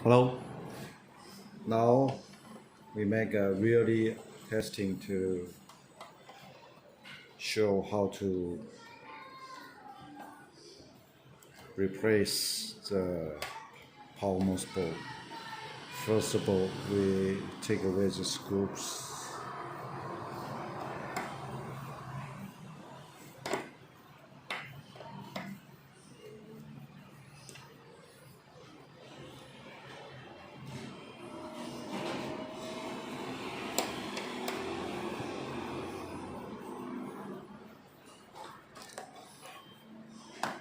Hello. Now we make a really testing to show how to replace the power mosfet. First of all, we take away the screws.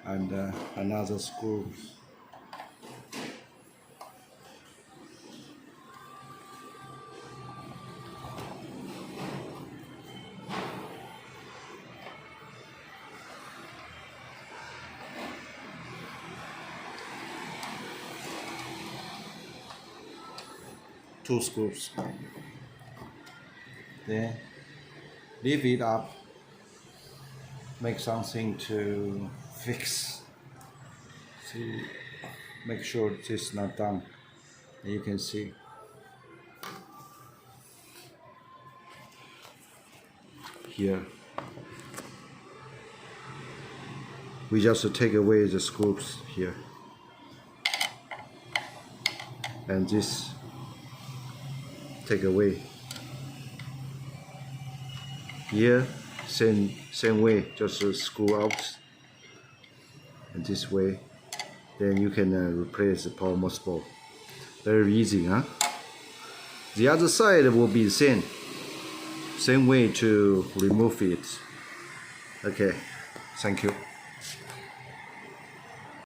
And another screw. Two screws. Then leave it up. Make something to fix. See, make sure this is not done. You can see. Here. We just take away the screws here. And this take away. Here, same way, just screw out. And this way, then you can replace the power mosfet. Very easy, huh? The other side will be the same way to remove it. Okay, thank you.